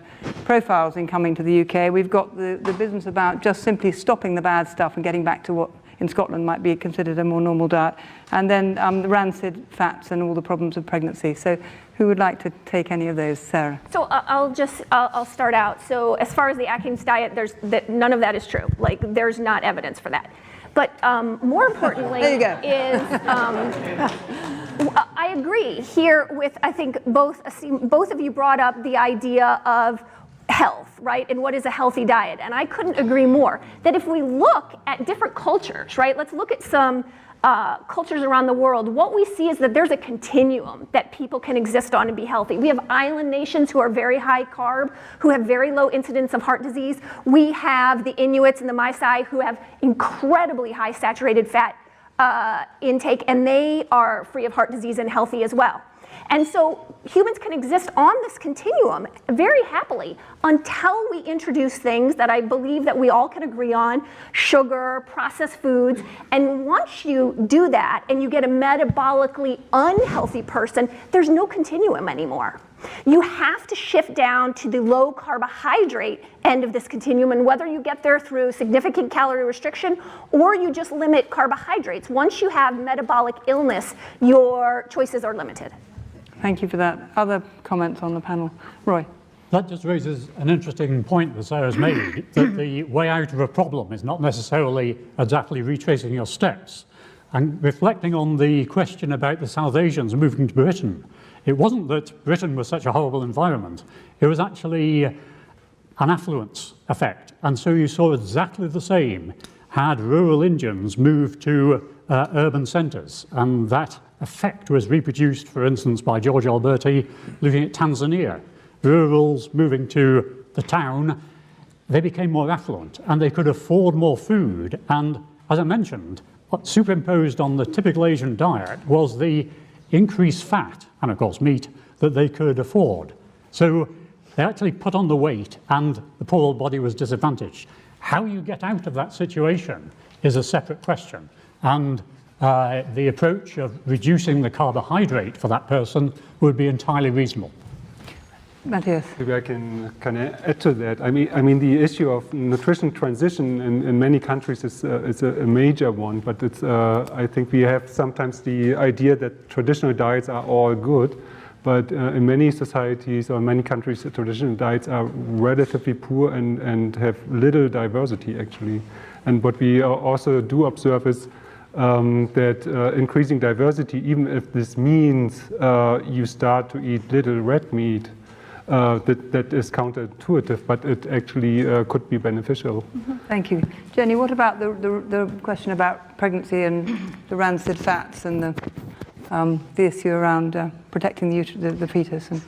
profiles in coming to the UK. We've got the business about just simply stopping the bad stuff and getting back to what in Scotland might be considered a more normal diet. And then the rancid fats and all the problems of pregnancy. So who would like to take any of those? Sarah? So I'll start out. So as far as the Atkins diet, none of that is true. Like, there's not evidence for that. But more importantly there you go. is, I agree here with, I think both of you brought up the idea of health, right? And what is a healthy diet? And I couldn't agree more that if we look at different cultures, right? Let's look at some cultures around the world. What we see is that there's a continuum that people can exist on and be healthy. We have island nations who are very high carb, who have very low incidence of heart disease. We have the Inuits and the Maasai who have incredibly high saturated fat intake, and they are free of heart disease and healthy as well. And so humans can exist on this continuum very happily until we introduce things that I believe that we all can agree on: sugar, processed foods. And once you do that and you get a metabolically unhealthy person, there's no continuum anymore. You have to shift down to the low carbohydrate end of this continuum, and whether you get there through significant calorie restriction or you just limit carbohydrates, once you have metabolic illness, your choices are limited. Thank you for that. Other comments on the panel? Roy? That just raises an interesting point that Sarah's made, that the way out of a problem is not necessarily exactly retracing your steps. And reflecting on the question about the South Asians moving to Britain, it wasn't that Britain was such a horrible environment, it was actually an affluence effect. And so you saw exactly the same had rural Indians moved to urban centres, and that effect was reproduced, for instance, by George Alberti looking at Tanzania. Rurals moving to the town, they became more affluent and they could afford more food. And as I mentioned, what superimposed on the typical Asian diet was the increased fat, and of course meat, that they could afford. So they actually put on the weight and the poor old body was disadvantaged. How you get out of that situation is a separate question. And the approach of reducing the carbohydrate for that person would be entirely reasonable. Matthias? Maybe I can add to that. I mean, the issue of nutrition transition in many countries is a major one, but it's, I think we have sometimes the idea that traditional diets are all good, but in many societies or many countries, the traditional diets are relatively poor and have little diversity, actually. And what we also do observe is that increasing diversity, even if this means you start to eat little red meat, that is counterintuitive, but it actually could be beneficial. Mm-hmm. Thank you. Jenny, what about the question about pregnancy and the rancid fats and the issue around protecting the fetus? And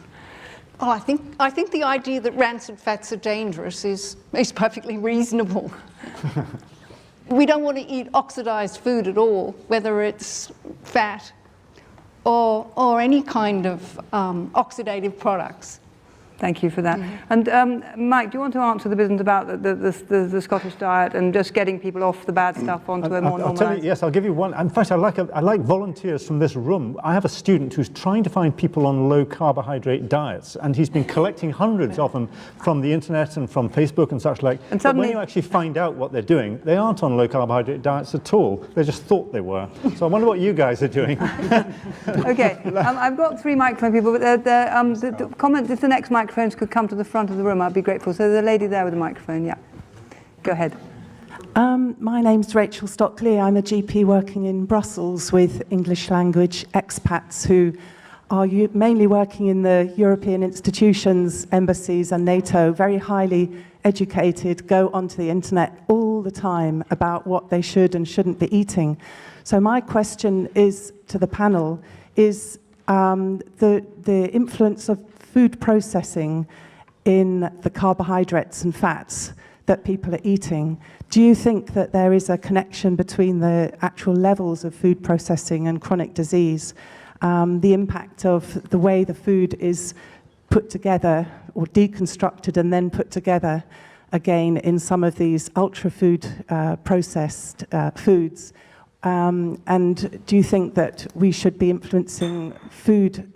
Oh, I think the idea that rancid fats are dangerous is perfectly reasonable. We don't want to eat oxidized food at all, whether it's fat or any kind of oxidative products. Thank you for that. Mm-hmm. And Mike, do you want to answer the business about the Scottish diet and just getting people off the bad stuff onto a more normalised? I'll tell you, yes, I'll give you one. In fact, I like volunteers from this room. I have a student who's trying to find people on low carbohydrate diets, and he's been collecting hundreds of them from the internet and from Facebook and such like. And suddenly, but when you actually find out what they're doing, they aren't on low carbohydrate diets at all. They just thought they were. So I wonder what you guys are doing. Okay, I've got 3 microphone people, but the comment, if the next microphones could come to the front of the room, I'd be grateful. So the lady there with the microphone, yeah. Go ahead. My name's Rachel Stockley. I'm a GP working in Brussels with English language expats who are mainly working in the European institutions, embassies and NATO, very highly educated, go onto the internet all the time about what they should and shouldn't be eating. So my question is to the panel is the influence of food processing in the carbohydrates and fats that people are eating. Do you think that there is a connection between the actual levels of food processing and chronic disease, the impact of the way the food is put together or deconstructed and then put together again in some of these ultra-food processed foods? And do you think that we should be influencing food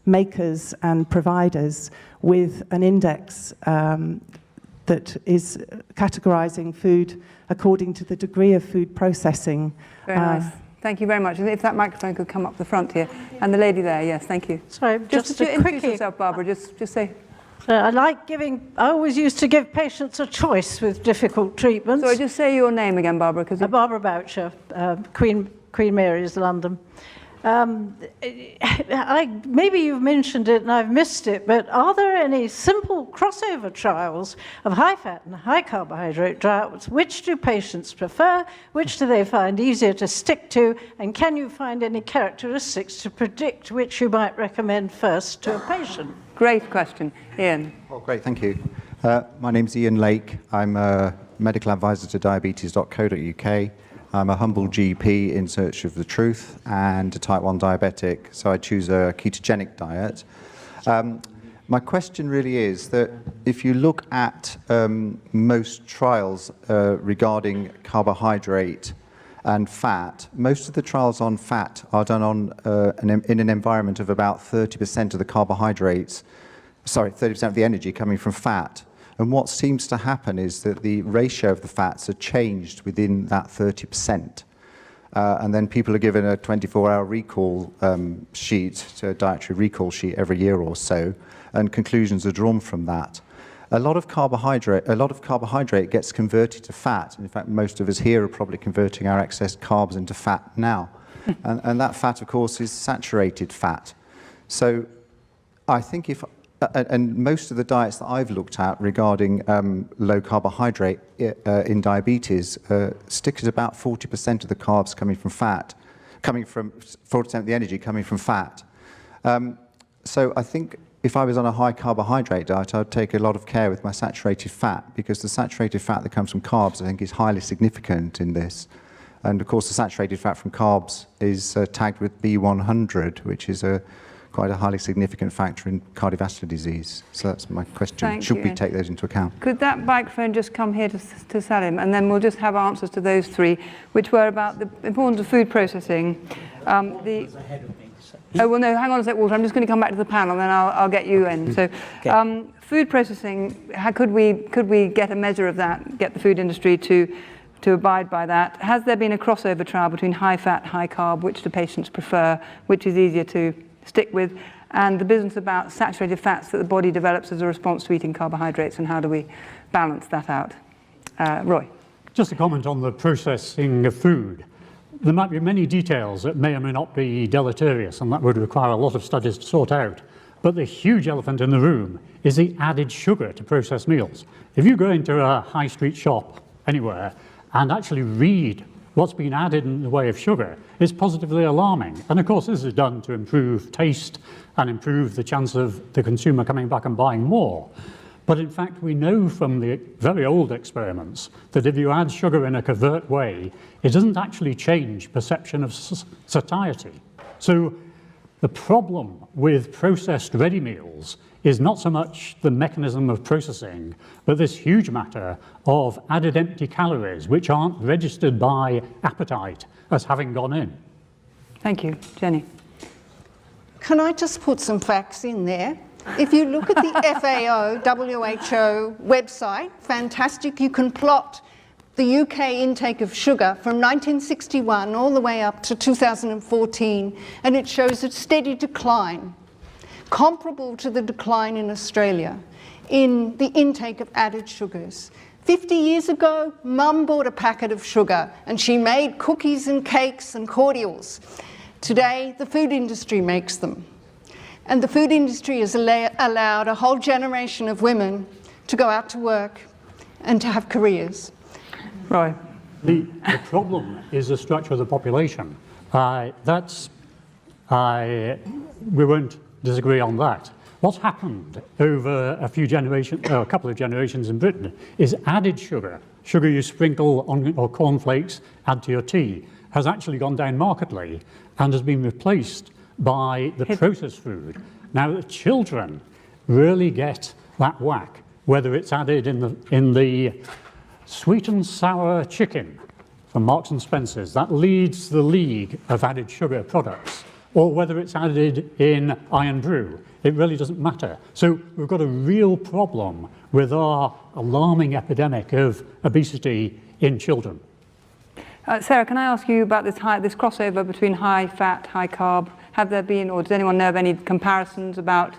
makers and providers with an index that is categorizing food according to the degree of food processing. Very nice. Thank you very much. If that microphone could come up the front here. And the lady there, yes, thank you. Sorry, just a introduce quickie. yourself, Barbara, just say. I always used to give patients a choice with difficult treatments. Sorry, just say your name again, Barbara. Barbara Boucher, Queen Mary's, London. Maybe you've mentioned it and I've missed it, but are there any simple crossover trials of high-fat and high-carbohydrate diets? Which do patients prefer? Which do they find easier to stick to? And can you find any characteristics to predict which you might recommend first to a patient? Great question. Ian. Well, great, thank you. My name's Ian Lake. I'm a medical advisor to diabetes.co.uk. I'm a humble GP in search of the truth and a type 1 diabetic, so I choose a ketogenic diet. My question really is that if you look at most trials regarding carbohydrate and fat, most of the trials on fat are done on in an environment of about 30% of the carbohydrates, 30% of the energy coming from fat. And what seems to happen is that the ratio of the fats are changed within that 30%. And then people are given a 24-hour recall sheet, a dietary recall sheet every year or so, and conclusions are drawn from that. A lot of carbohydrate gets converted to fat. In fact, most of us here are probably converting our excess carbs into fat now. and that fat, of course, is saturated fat. So I think and most of the diets that I've looked at regarding low carbohydrate in diabetes stick at about 40% of the carbs coming from fat, 40% of the energy coming from fat. So I think if I was on a high carbohydrate diet, I'd take a lot of care with my saturated fat, because the saturated fat that comes from carbs, I think, is highly significant in this. And of course, the saturated fat from carbs is tagged with B100, which is quite a highly significant factor in cardiovascular disease. So that's my question. Should we take those into account? Could that microphone just come here to Salim, and then we'll just have answers to those three, which were about the importance of food processing. Oh, well, no, hang on a sec, Walter. I'm just going to come back to the panel, and then I'll get you in. So, food processing, could we get a measure of that, get the food industry to abide by that? Has there been a crossover trial between high fat, high carb? Which do patients prefer? Which is easier to stick with? And the business about saturated fats that the body develops as a response to eating carbohydrates, and how do we balance that out? Roy. Just a comment on the processing of food. There might be many details that may or may not be deleterious, and that would require a lot of studies to sort out. But the huge elephant in the room is the added sugar to processed meals. If you go into a high street shop anywhere and actually read what's been added in the way of sugar, it's positively alarming. And of course, this is done to improve taste and improve the chance of the consumer coming back and buying more. But in fact, we know from the very old experiments that if you add sugar in a covert way, it doesn't actually change perception of satiety. So the problem with processed ready meals is not so much the mechanism of processing, but this huge matter of added empty calories, which aren't registered by appetite as having gone in. Thank you. Jenny. Can I just put some facts in there? If you look at the FAO, WHO website, fantastic, you can plot the UK intake of sugar from 1961 all the way up to 2014, and it shows a steady decline, comparable to the decline in Australia in the intake of added sugars. 50 years ago, Mum bought a packet of sugar and she made cookies and cakes and cordials. Today, the food industry makes them. And the food industry has allowed a whole generation of women to go out to work and to have careers. Right. The problem is the structure of the population. We won't disagree on that. What's happened over a couple of generations in Britain is added sugar you sprinkle on, or cornflakes, add to your tea, has actually gone down markedly and has been replaced by the processed food. Now, the children really get that whack, whether it's added in the sweet and sour chicken from Marks and Spencer's, that leads the league of added sugar products, or whether it's added in Iron Brew. it really doesn't matter. So we've got a real problem with our alarming epidemic of obesity in children. Sarah, can I ask you about this crossover between high fat, high carb? Have there been, or does anyone know of any comparisons about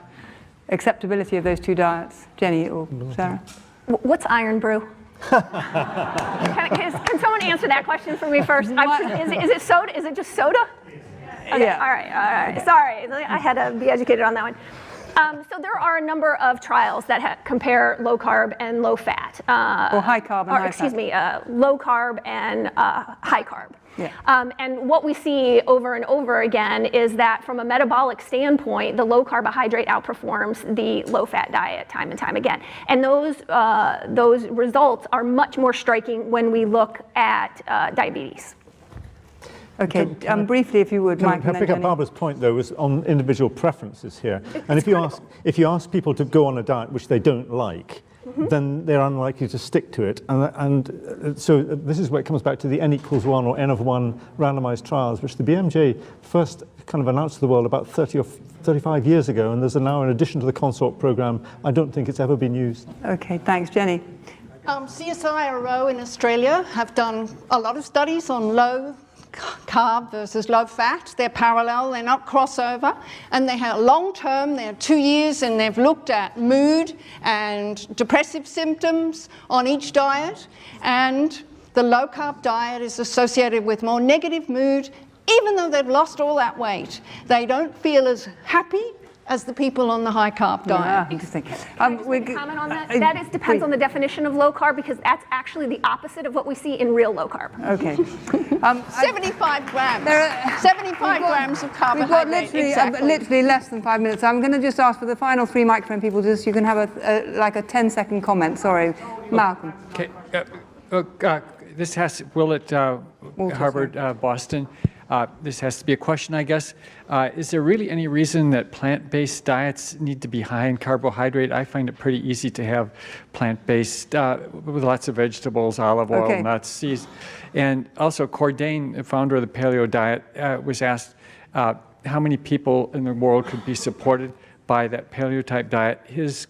acceptability of those two diets? Jenny or Sarah? What's iron brew? Can someone answer that question for me first? Is it soda? Is it just soda? Okay, Yeah. all right. Sorry, I had to be educated on that one. So there are a number of trials that compare low carb and low fat. Or high carb and high excuse fat. me, low carb and high carb. Yeah. And what we see over and over again is that from a metabolic standpoint, the low carbohydrate outperforms the low fat diet time and time again. And those results are much more striking when we look at diabetes. Okay, briefly, if you would, Mike. Can I pick up Barbara's point, though, was on individual preferences here. And if you ask people to go on a diet which they don't like, then they're unlikely to stick to it. And so this is where it comes back to the N=1 or N of 1 randomized trials, which the BMJ first kind of announced to the world about 30 or 35 years ago. And there's now, in addition to the consort program, I don't think it's ever been used. Okay, thanks. Jenny? CSIRO in Australia have done a lot of studies on low carb versus low fat. They're parallel, they're not crossover, and they have long-term, they're 2 years, and they've looked at mood and depressive symptoms on each diet, and the low-carb diet is associated with more negative mood, even though they've lost all that weight. They don't feel as happy as the people on the high-carb diet. Interesting. Comment on that? That depends on the definition of low carb, because that's actually the opposite of what we see in real low carb. Okay. 75 grams. 75 grams of carbohydrate. We've got literally less than 5 minutes. I'm going to just ask for the final 3 microphone people, just you can have like a 10-second comment. Sorry, Malcolm. Okay. This has Willett, Harvard, Boston. This has to be a question, I guess. Is there really any reason that plant-based diets need to be high in carbohydrate? I find it pretty easy to have plant-based with lots of vegetables, olive oil, nuts, seeds. And also, Cordain, the founder of the paleo diet, was asked how many people in the world could be supported by that paleo-type diet. His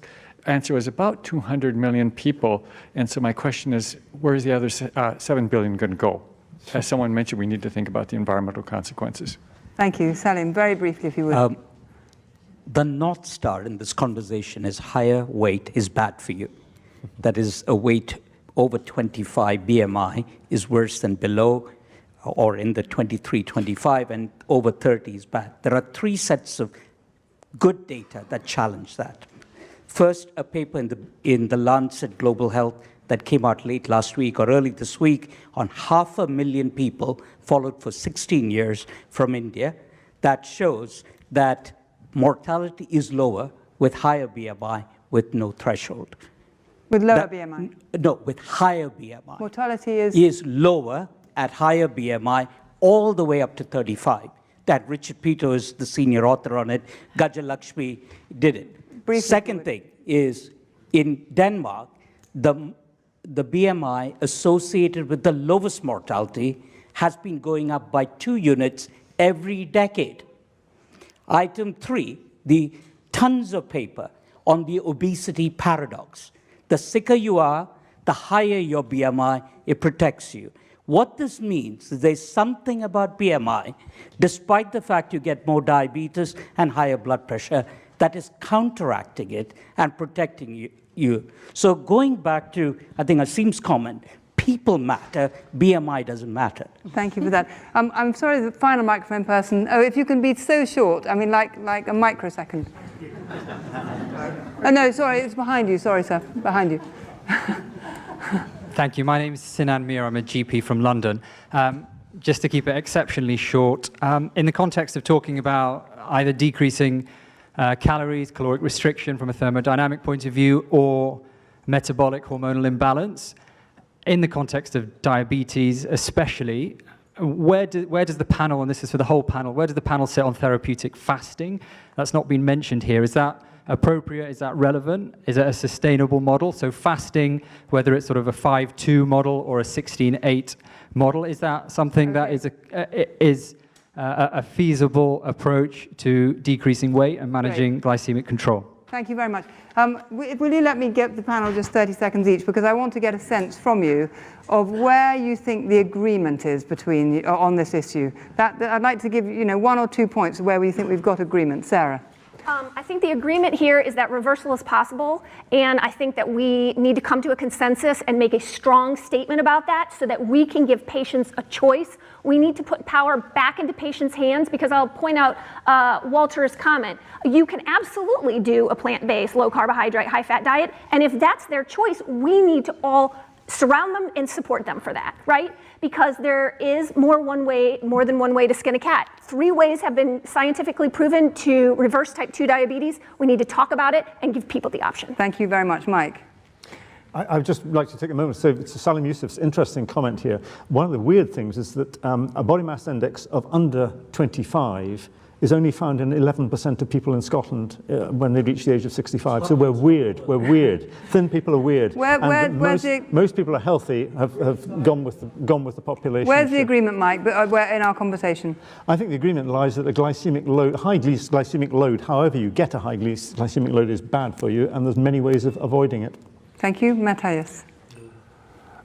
answer was about 200 million people. And so my question is, where's the other 7 billion going to go? As someone mentioned, we need to think about the environmental consequences. Thank you. Salim, very briefly, if you would. The North Star in this conversation is higher weight is bad for you. That is, a weight over 25 BMI is worse than below or in the 23, 25, and over 30 is bad. There are 3 sets of good data that challenge that. First, a paper in the Lancet Global Health that came out late last week or early this week on 500,000 people followed for 16 years from India that shows that mortality is lower with higher BMI with no threshold. With lower BMI? No, with higher BMI. Mortality is lower at higher BMI all the way up to 35. That Richard Peto is the senior author on it. Gajalakshmi did it. Briefly, second thing is in Denmark, the BMI associated with the lowest mortality has been going up by 2 units every decade. Item 3, the tons of paper on the obesity paradox. The sicker you are, the higher your BMI, it protects you. What this means is there's something about BMI, despite the fact you get more diabetes and higher blood pressure, that is counteracting it and protecting you. So going back to, I think, Asim's comment, people matter, BMI doesn't matter. Thank you for that. I'm sorry, the final microphone person. Oh, if you can be so short, I mean, like a microsecond. Oh, no, sorry, it's behind you. Sorry, sir, behind you. Thank you. My name is Sinan Mir. I'm a GP from London. Just to keep it exceptionally short, in the context of talking about either decreasing calories, caloric restriction from a thermodynamic point of view, or metabolic hormonal imbalance, in the context of diabetes especially, where does the panel, and this is for the whole panel, where does the panel sit on therapeutic fasting? That's not been mentioned here. Is that appropriate? Is that relevant? Is it a sustainable model? So fasting, whether it's sort of a 5-2 model or a 16-8 model, is that something that is a feasible approach to decreasing weight and managing glycemic control. Thank you very much. Will you let me give the panel just 30 seconds each, because I want to get a sense from you of where you think the agreement is between you, on this issue. I'd like to give you 1 or 2 points where we think we've got agreement. Sarah. I think the agreement here is that reversal is possible, and I think that we need to come to a consensus and make a strong statement about that so that we can give patients a choice. We need to put power back into patients' hands, because I'll point out Walter's comment. You can absolutely do a plant-based, low-carbohydrate, high-fat diet, and if that's their choice, we need to all surround them and support them for that, right? Because there is more than one way to skin a cat. 3 ways have been scientifically proven to reverse type 2 diabetes. We need to talk about it and give people the option. Thank you very much, Mike. I'd just like to take a moment to say, it's Salim Yusuf's interesting comment here. One of the weird things is that a body mass index of under 25 is only found in 11% of people in Scotland when they reach the age of 65. So we're weird. We're weird. Thin people are weird. Most people are healthy, have gone with the population. Where's the agreement, Mike? Where in our conversation? I think the agreement lies that a glycemic load, high glycemic load, however you get a high glycemic load, is bad for you, and there's many ways of avoiding it. Thank you, Matthias.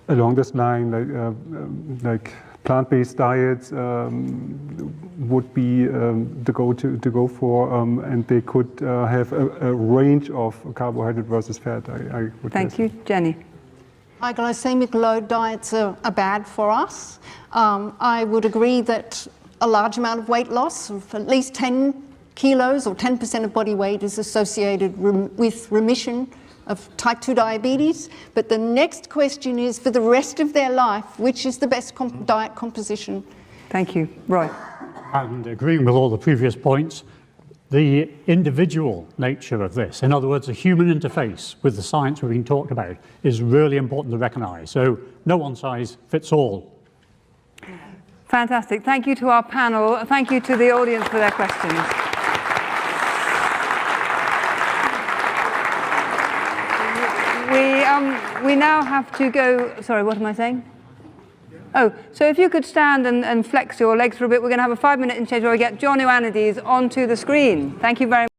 Along this line, like plant-based diets would be the go for, and they could have a range of carbohydrate versus fat. I would Thank you, Jenny. High glycemic load diets are bad for us. I would agree that a large amount of weight loss, of at least 10 kilos or 10% of body weight, is associated with remission of type 2 diabetes. But the next question is, for the rest of their life, which is the best diet composition? Thank you. Roy. And agreeing with all the previous points, the individual nature of this, in other words, the human interface with the science we've been talking about, is really important to recognize. So no one size fits all. Fantastic. Thank you to our panel. Thank you to the audience for their questions. We now have to go, sorry, what am I saying? Oh, so if you could stand and flex your legs for a bit, we're going to have a 5-minute interchange where we get John Ioannidis onto the screen. Thank you very much.